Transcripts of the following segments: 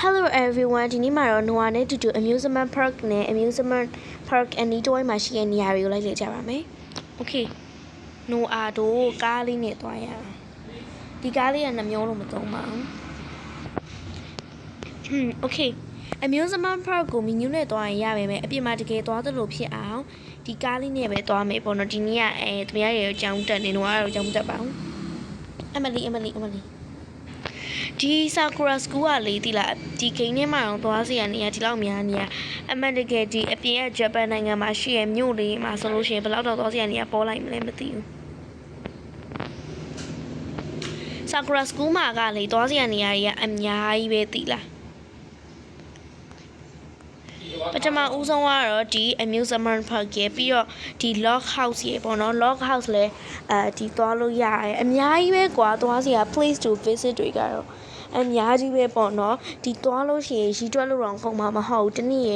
Hello everyone ဒီနေ့မှာတော့ Noah နဲ့ တူ amusement park နဲ့ amusement park အနီးတစ်ဝိုက်မှာရှိတဲ့နေရာတွေကိုလိုက်လေ့ကြပါမယ်။ Okay Noah တို့ကားလေးနဲ့သွားရအောင်။ဒီကားလေးကနှမျိုးလို့မသုံးပါဘူး။ Okay amusement park ကိုမီနူးနဲ့သွားရင်ရပါမယ်။အပြင်မှာတကယ်သွားသလိုဖြစ်အောင်ဒီကားလေးနဲ့ပဲသွားမယ်ပေါ့နော်။ဒီနေ့ကသူများတွေအကြောင်းတက်နေ Noah ကတော့အကြောင်းတက်ပါဘူး။ Emilyဒီ Sakura School ကလေဒီလားဒီဂိမ်းထဲမှာတော့သွားစီရနေရဒီလောက်များနေရအမှန်တကယ်ဒီအပြင်ကဂျပန်နိုင်ငံမှာရှိရမြို့လေးမှာဆိုလို့ရှိရင်ဘယ်လောက်တော့သွားစီရနေရပေါ်လိုက်မလဲမသိဘူး Sakura School မှာကလေသွားစီရနေရတွေကအများကြီးပဲဒီလားပထမဦးဆုံးကတော့ဒီ amusement park ရဲ့ပြီးတော့ဒီ log house ရဲ့ပေါ့နော် log house လဲဒီသွားလို့ရတယ်အများကြီးပဲကွာသွားစီရ place to visit တွေကတော့အများကြီးပဲပေါ့နော်ဒီသွားလို့ရှိရင်ရီးတွက်လို့တော့ကုန်မှာမဟုတ်ဘူးတနည်းရ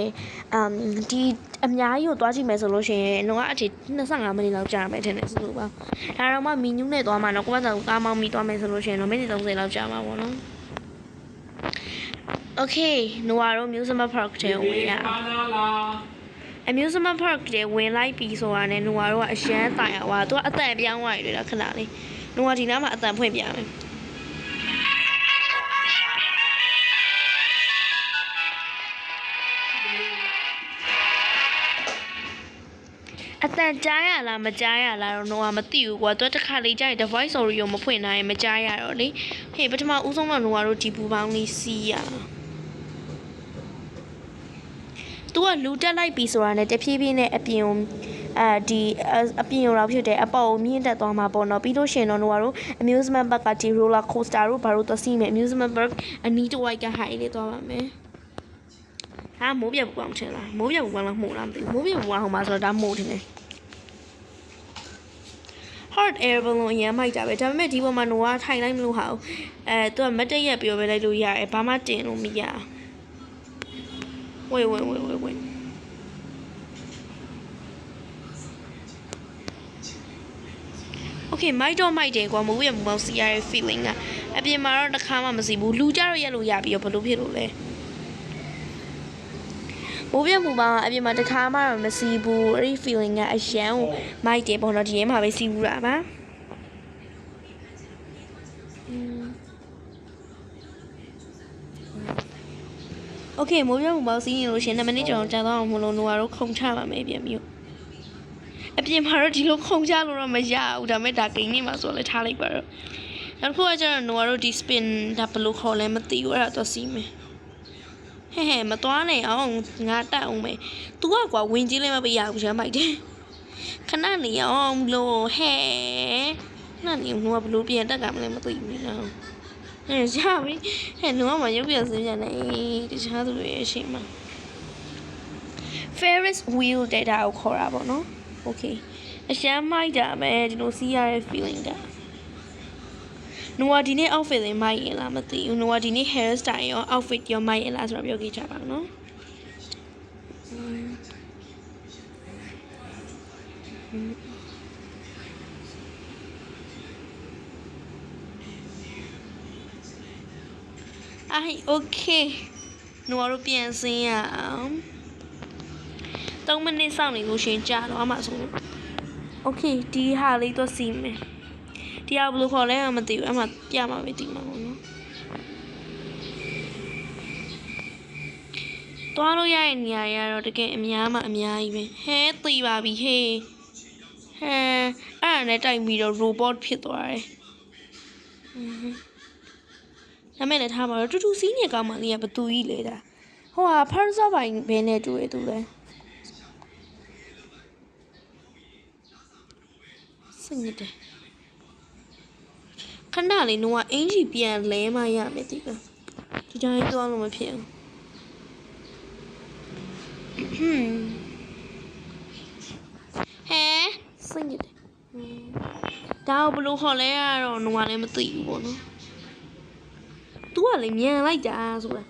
ဒီအများကြီးကိုသွားကြည့်မယ်ဆိုလို့ရှိရင်တော့အထိ25မိနစ်လောက်ကြာမယ်ထင်တယ်ဆိုလို့ပါဒါတော့မှမီနူးနဲ့သွားမှာတော့ကိုယ့်ဘာသာကားမောင်းပြီးသွားမယ်ဆိုလို့ရှိရင်တော့မိနစ်30လောက်ကြာမှာပေါ့နော် Okay Noah တို့ amusement park ထဲဝင်ရamusement park ထဲဝင်လိုက်ပြီဆိုတာနဲ့ Noah တို့ကအရှမ်းတိုင်အောင်သူကအသက်အပြောင်းသွားရတယ်ခဏလေး Noah ဒီနားမှာအသက်ဖွင့်ပြမယ်အတန်ကြားရလားမကြားရလားတော့Noahမသိဘူးကွာသူတစ်ခါလေးကြားရင် device story ကိုမဖွင့်နိုင်ရင်မကြားရတော့လေဟေးပထမဦးဆုံးတော့ Noah တို့ဒီပူပေါင်းလေးစီးရသူကလူတက်လိုက်ပြီဆိုတာနဲ့တဖြည်းဖြည်းနဲ့အပြင်ကိုဒီအပြင်ရောက်ဖြစ်တဲ့အပေါ်ကိုမြင့်တက်သွားမှာပေါ့နော်ပြီးလို့ရှိရင်တော့Noah တို့ amusement park ကဒီ roller coaster တို့ဘာလို့သွားစီးမယ် amusement park အနီးတစ်ဝိုက်ကဟိုင်လေးသွားပါမယ်ဟာမိုးပြပူပေါင်းချင်လားမိုးပြပူပေါင်းလားမှုလားမသိဘူးမိုးပြပူပေါင်းဟိုမှာဆိုတော့ဒါမိုးထင်တယ် hot air balloon အရင်မိုက်တာပဲဒါပေမဲ့ဒီပေါ်မှာNoahထိုင်လိုက်မလို့ဟာသူကမတ်တရက်ပြောပဲလိုက်လို့ရတယ်ဘာမှတင်လို့မရဝေးOkay မိုက်တယ်ကွာမိုးပြပူပေါင်းစီရတဲ့ feeling ကအပြင်မှာတော့တစ်ခါမှမစီဘူးလူကြတော့ရက်လို့ရပြီးတော့ဘလို့ဖြစ်လို့လဲမိုးပြပူပေါင်းအပြင်မှာတစ်ခါမှမစီဘူးအဲ့ဒီ feeling ကအရန်ကိုမိုက်တယ်ပေါ့နော်ဒီထဲမှာပဲစီဘူးတာပါOkay မိုးပြပူပေါင်းစီးနေလို့ရှင်2မိနစ်ကျော်ကြာတော့မလို့Noahတို့ခုံချပါမယ်ပြန်ပြီးအပြင်မှာတော့ဒီလိုခုံချလို့တော့မရဘူးဒါပေမဲ့ဒါဂိမ်းနေမှာဆိုတော့လည်းထားလိုက်ပါတော့နောက်တစ်ခုကကျတော့Noahတို့ဒီ spin ဒါဘယ်လိုခေါ်လဲမသိဘူးအဲ့ဒါတော့စီးမယ်ဟဲ့မသွားနဲ့အောင်ငါတက်အောင်မယ် तू ကကွာဝင်ကြီးလည်းမပေးရဘူးရမ်းမိုက်တယ်ခဏနေအောင်လို့ဟဲ့ခဏနေNoahဘလို့ပြန်တက်ကမလဲမသိဘူးနော်ဟဲ့ရပြီဟဲ့Noahမရုပ်ပြစင်းပြန်နေတခြားသူတွေရဲ့အရှိမ Ferris wheel တဲ့တာကိုခေါ်တာပေါ့နော် Okay အရှမ်းမိုက်တာပဲဒီလိုစီးရတဲ့ feeling ကNoahဒီနေ့ outfit လေးမိုက်ရင်လားမသိဘူးNoahဒီနေ့ hair style ရော outfit ရောမိုက်ရင်လားဆိုတော့ပြောကြပါဦးနော်Okay Noah တို့ပြန်စင်းရအောင်3မိနစ်စောင့်နေလို့ရှင်ကြာတော့မှဆိုလို့ Okay ဒီဟာလေးတော့စီးမယ်ဒီဟာဘယ်လိုခေါ်လဲမသိဘူးအမှပြမှာပဲဒီမှာပေါ့နော်သွားလို့ရတဲ့နေရာတွေကတော့တကယ်အများကြီးပဲဟဲသိပါပြီဟေးအဲ့ဒါနဲ့တိုက်ပြီးတော့ robot ဖြစ်သွားတယ်ဒါမဲ့လည်းထားပါတော့တူစီးနေကောင်းမှလေးကဘသူကြီးလဲဒါဟိုဟာ Parza ဘိုင်ဘဲနဲ့တူရတူလဲစိတ်ညစ်တယ်ခဏလေးNoahအင်ကြီးပြန်လဲမရမယ်ဒီကဒီတိုင်းသွားလို့မဖြစ်ဘူးဟဲစိတ်ညစ်တယ်ဒါဘလို့ခေါ်လဲကတော့Noahလည်းမသိဘူးပေါ့နော်သူကလည်းမြန်လိုက်တာဆိုတာ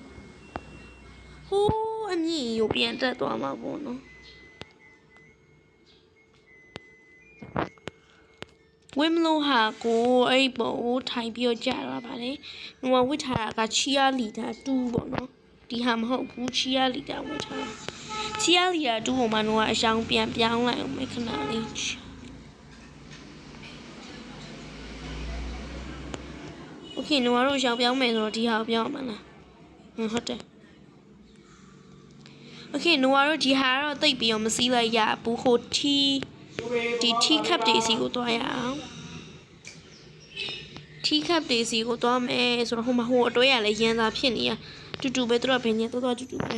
ဟိုးအမြင့်ကိုပြန်တက်သွားမှာပေါ့နော်ဝင်းမလို့ဟာကိုအဲ့ပုံထိုင်ပြီးတော့ကြာတော့ဗာလေNoahဝစ်ထားတာကချီယာလီတာ2ပေါ့နော် ဒီဟာမဟုတ်ဘူးချီယာလီတာဝယ်ထားချီယာလီတာတူဟိုမှာတော့အရှောင်းပြန်ပြောင်းလိုက်အောင်မယ်ခဏလေးโอเคหนูတို့ရှောင်းပြောင်းမယ်ဆိုတော့ဒီဟာကိုပြောင်းအောင်မလားဟုတ်တယ်โอเคหนูတို့ဒီဟာတော့တိတ်ပြီးတော့မစီးလိုက်ရဘူးဟိုဒီtea cup တွေစီကိုတွားရအောင်tea cup တွေစီကိုတွားမယ်ဆိုတော့ဟိုမှာဟိုအတွဲရလဲရန်သာဖြစ်နေရတူတူပဲသူတို့ကဘယ်ညတော့တူတူပဲ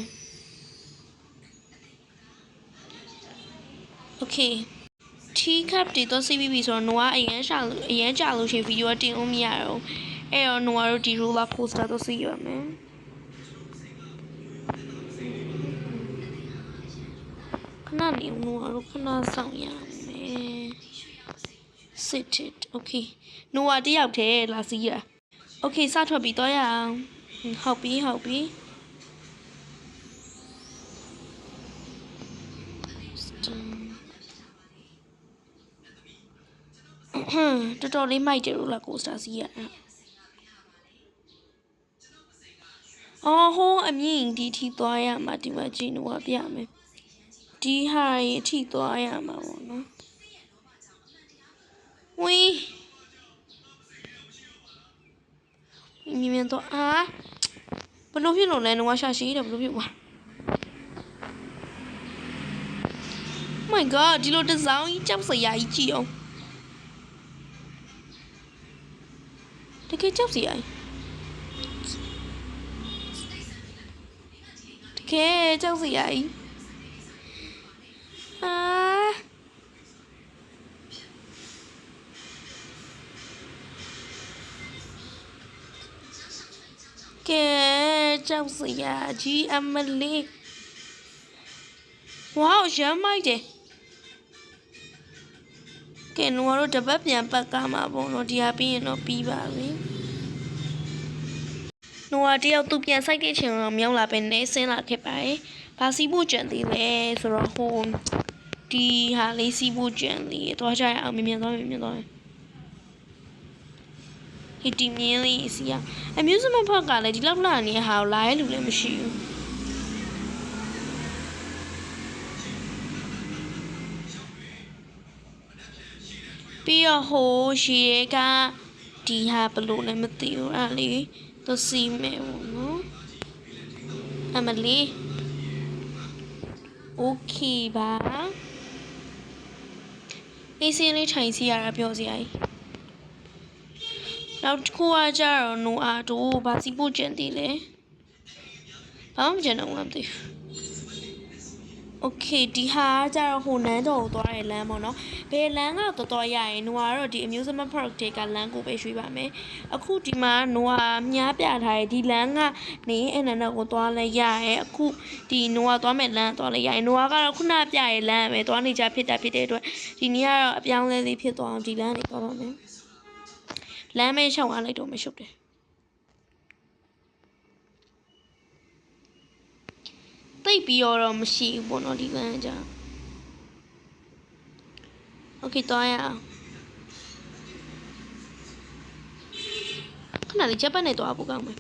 โอเคtea cup တွေတော့စီးပြီးဆိုတော့หนูကအရန်ကြာလို့ရှင်ဗီဒီယိုတင်အောင်မရတော့အဲ့တော့หนูတို့ဒီ roller coaster တော့စီးရမယ်ခဏနေหนูတို့ခဏဆောင်ရမယ် sit it okay หนูတယောက်တည်းလာစီးရโอเคစထွက်ပြီးတော့ရအောင်ဟုတ်ပြီတော်တော်လေးမိုက်တယ်လို့လားကိုစတာစီးရအော်ဟိုအမြင့်ဒီထိသွားရမှာဒီမှာကြည့်လို့ပြမယ်ဒီဟာရင်အထိသွားရမှာပေါ့နော်ဝီးမြင်တော့ဘလို့ဖြစ်လို့လဲတော့ရှာရှိတယ်ဘလို့ဖြစ်သွား my god ဒီလိုတစ်စောင်းကြီးကြောက်စရာကြီးကြည့်အောင်တကယ်ကြောက်စရာတကယ်ကြောက်စရာကြီးကဲကြောက်စရာကြီးအမလေးဝေါရမ်းမိုက်တယ်ကဲနော်တို့တပတ်ပြန်ပတ်ကားမှာပေါ့နော်ဒီဟာပြီးရင်တော့ပြီးပါပြီနော်တယောက်သူပြန်ဆိုင်တဲ့ချိန်တော့မြောက်လာပဲနေဆင်းလာခဲ့ပါတယ်ဘာစီဖို့ကြံသေးလဲဆိုတော့ဟိုဒီဟာလေးစီဖို့ကြံသေးသွားကြရအောင်မြင်သွားဟိတီမြင်းလေးစီရ amusement park ကလည်းဒီလောက်လာနေဟာကိုလာရဲလူလည်းမရှိဘူးပြီးတော့ဟိုရှေကဒီဟာဘလို့လည်းမသိဘူးအဲ့လေသူစီမယ်ပေါ့နော်အမလီโอเคပါအေးစင်းလေးထိုင်စီရတာပြောစရာကြီးနောက်တစ်ခုကကြတော့နိုအာတို့ဘာစီဖို့ကျန်သေးလဲဘာမှမကျန်တော့ဘူးမသိဘူးโอเคဒီဟာကြတော့ဟိုနန်းတော်ကိုသွားတဲ့လမ်းပေါ့နော်ဘယ်လမ်းကတော့တော်ရရင်နိုအာတော့ဒီ amusement park တွေကလမ်းကိုပဲရွှေ့ပါမယ်အခုဒီမှာနိုအာမြားပြထားတဲ့ဒီလမ်းကနေအဲ့နန်းတော်ကိုသွားလဲရရဲ့အခုဒီနိုအာသွားမဲ့လမ်းသွားလဲရရင်နိုအာကတော့ခုနပြရဲ့လမ်းပဲသွားနေကြဖြစ်တဲ့အတွက်ဒီနေ့ကတော့အပြောင်းလဲလေးဖြစ်သွားအောင်ဒီလမ်းနေသွားပါမယ်လမ်းမဲရှောင်းအားလိုက်တော့မရှုပ်တယ်တိတ်ပြီးတော့မရှိဘူးပေါ့နော်ဒီလမ်းကြောင့်โอเคတော့ရအောင်ခဏလေးချက်ပတ်နေတော့ပို့ကောင်းမယ်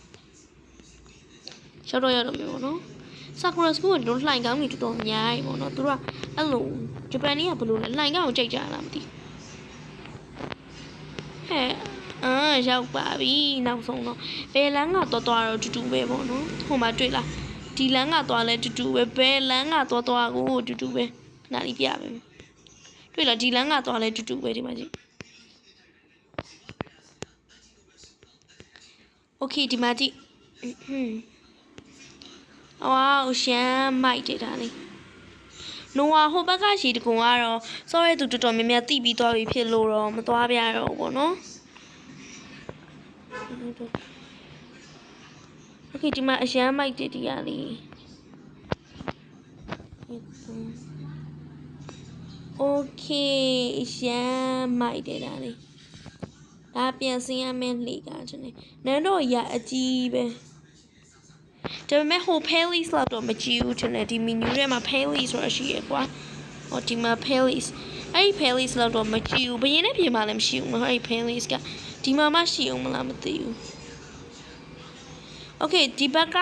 ရှောက်တော့ရတော့မယ်ပေါ့နော်ဆာကူရာစကူကတို့လှိုင်ကောင်းနေတော်တော်များကြီးပေါ့နော်သူတို့ကအဲ့လိုဂျပန်ကြီးကဘယ်လိုလဲလှိုင်ကောင်းကိုကြိတ်ကြလားမသိဟဲ့ရောက်ပါပြီနောက်ဆုံးတော့ဘယ်လမ်းကတော့တော့တူတူပဲပေါ့နော်ဟိုမှာတွေ့လားဒီလမ်းကသွားလဲတူတူပဲဘယ်လမ်းကသွားကိုတူတူပဲခဏလေးပြပဲတွေ့လားဒီလမ်းကသွားလဲတူတူပဲဒီမှာကြည့်โอเคဒီမှာကြည့်ဝေါရှမ်းမိုက်တယ်ဒါလေးနိုဝါဟိုဘက်ကရှိတကုံကတော့စောရဲသူတော်တော်များများတိပြီးသွားပြီဖြစ်လို့တော့မသွားပြရတော့ဘူးပေါ့နော်โอเคဒီမှာအရန်မိုက်တယ်ဒီကလေးโอเคအရန်မိုက်တယ်ဒါလေးဒါပြန်စင်းရမယ်လေကကျွန်တော်နန်းတော့ရအကြီးပဲဒါပေမဲ့ဟို Palace လောက်တော့မကြည့်ဘူးကျွန်တော်ဒီ menu ထဲမှာ Palace ဆိုတာရှိရကွာဟောဒီမှာ Palace အဲ့ဒီ Palace လောက်တော့မကြည့်ဘူးဘယ်ရင်နဲ့ပြင်မှာလည်းမရှိဘူးမဟုတ်အဲ့ဒီ Palace ကဒီမှာမရှိအောင်မလားမသိဘူးโอเคဒီဘက်က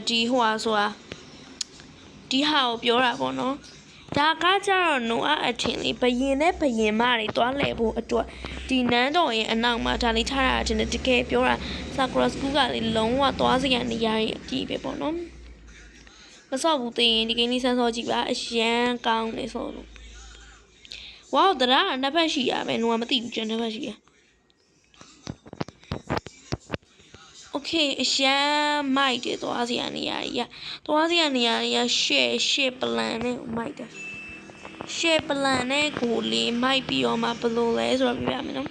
ဒီဟိုဟာဆိုတာဒီဟာကိုပြောတာပေါ့နော်ဒါကကြတော့နိုအအထင်လေးဘယင်နဲ့ဘယင်မတွေတွားလဲဖို့အတွက်ဒီနန်းတော်ရဲ့အနောက်မှာဒါလေးထားတာအထင်တကယ်ပြောတာSakura School ကလေလုံးဝသွားစရာနေရာကြီးအကြီးပဲပေါ့နော်မဆော့ဘူးသိရင်ဒီကိန်းလေးစမ်းစောကြည့်ပါအရန်ကောင်းနေဆိုလို့ဝေါတရားကနှစ်ဖက်ရှိရပဲနိုကမသိဘူးကျန်နှစ်ဖက်ရှိရโอเคအရန်မိုက်တယ်သွားစရာနေရာကြီးသွားစရာနေရာကြီးရှေ့ပလန်နဲ့မိုက်တယ်ရှေ့ပလန်နဲ့ကိုလေးမိုက်ပြီးတော့မှဘယ်လိုလဲဆိုတော့ပြပြမယ်နော်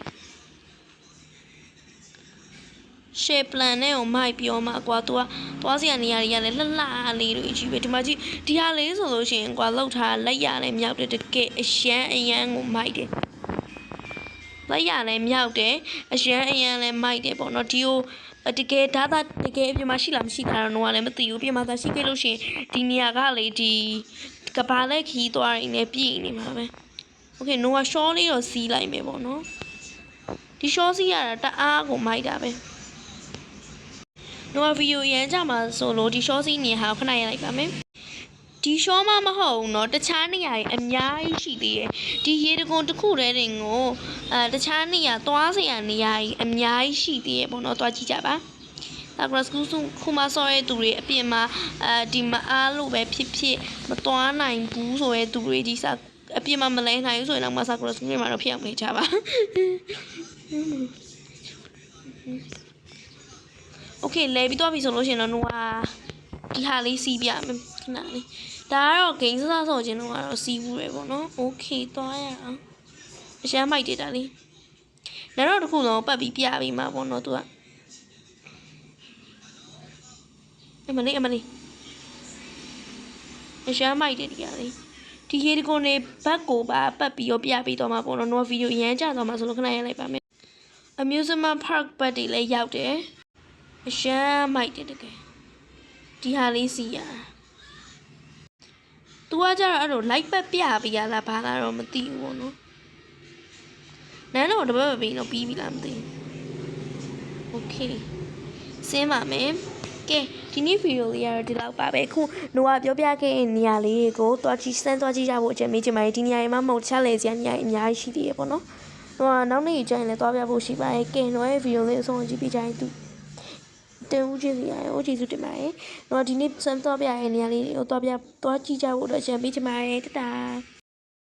ရှေ့ပလန်နဲ့ကိုမိုက်ပြီးတော့မှကွာသူကသွားစရာနေရာကြီးလည်းလှလှလေးတွေကြီးပဲဒီမှာကြည့်ဒီဟာလေးဆိုလို့ရှိရင်ကွာလောက်ထားလက်ရလည်းမြောက်တယ်တကယ်အရန်ကိုမိုက်တယ်လက်ရလည်းမြောက်တယ်အရန်လည်းမိုက်တယ်ပေါ့နော်ဒီကိုတကယ်ဒါသာတကယ်အပြင်မှာရှိလားမရှိတာတော့လည်းမသိဘူးပြင်မှာသာရှိခဲ့လို့ရှိရင်ဒီနေရာကလေဒီကဘာလက်ခီးသွားရင်းနဲ့ပြည်နေမှာပဲโอเคနိုကရှောလေးတော့စီးလိုက်မယ်ပေါ့နော်ဒီရှောစီးရတာတအားကိုမိုက်တာပဲနိုကဗီဒီယိုရမ်းကြမှာဆိုလို့ဒီရှောစီးနေဟာခဏရလိုက်ပါမယ်ဒီရှောမမဟုတ်ဘူးเนาะတခြားနေရာတွေအများကြီးရှိသေးတယ်ဒီရေတကွန်တစ်ခုတည်းတင်ကိုတခြားနေရာသွားစရာနေရာကြီးအများကြီးရှိသေးတယ်ပေါ့เนาะသွားကြည့်ကြပါSakura School ခုမှဆော့ရဲသူတွေအပြင်မှာဒီမအားလို့ပဲဖြစ်မသွားနိုင်ဘူးဆိုရဲသူတွေဒီအပြင်မှာမလဲနိုင်ဘူးဆိုရင်တော့ Sakura School မှာတော့ဖြစ်အောင်နေကြပါโอเคလဲပြီးတော့ပြီဆိုလို့ရှိရင်တော့ဒီဟာလေးစီးပြမယ်ခဏလေးဒါကတော့ဂိမ်းစဆော့ခြင်းတော့ကတော့စီးဘူးပဲပေါ့နော်โอเคသွားရအောင်အရှမ်းမိုက်တယ်ဒါလေးနောက်တော့တစ်ခုလုံးပတ်ပြီးပြပြီးမှာပေါ့နော်သူကအမလေးအရှမ်းမိုက်တယ်ဒီကလေးဒီရေဒီကွန်နေဘက်ကိုပါပတ်ပြီးတော့ပြပြီးတော့မှာပေါ့နော်ဗီဒီယိုအရန်ကြတော့မှာဆိုလို့ခဏရလိုက်ပါမယ် amusement park ဘက်တွေလည်းရောက်တယ်အရှမ်းမိုက်တယ်တကယ်ဒီဟာလေးစီရသူကကြတော့အဲ့လို like ပတ်ပြပေးရလားဘာလားတော့မသိဘူးပေါ့နော်နန်းတော့တပတ်ပဲတော့ပြီးပြီလားမသိဘူးโอเคစင်းပါမယ်ကဲဒီနေ့ဗီဒီယိုလေးကတော့ဒီလောက်ပါပဲခုနိုကပြောပြခဲ့တဲ့နေရာလေးကိုသွားကြည့်စမ်းသွားကြည့်ကြဖို့အကြံပေးချင်ပါတယ်ဒီနေရာမှာမဟုတ်ချလဲစရာနေရာအများကြီးရှိသေးတယ်ပေါ့နော်နိုကနောက်နေ့ကျရင်လည်းသွားပြဖို့ရှိပါတယ်ကဲနိုရဲ့ဗီဒီယိုလေးအဆုံးကြည့်ပြီးကြရင်သူတင်ဦးချင်းစီရအောင်ကျေးဇူးတင်ပါတယ်။တော့ဒီနေ့စမ်းသွားပြရတဲ့နေရာလေးကိုသွားကြည့်ကြဖို့တော့အကြံပေးချင်ပါတယ်တတား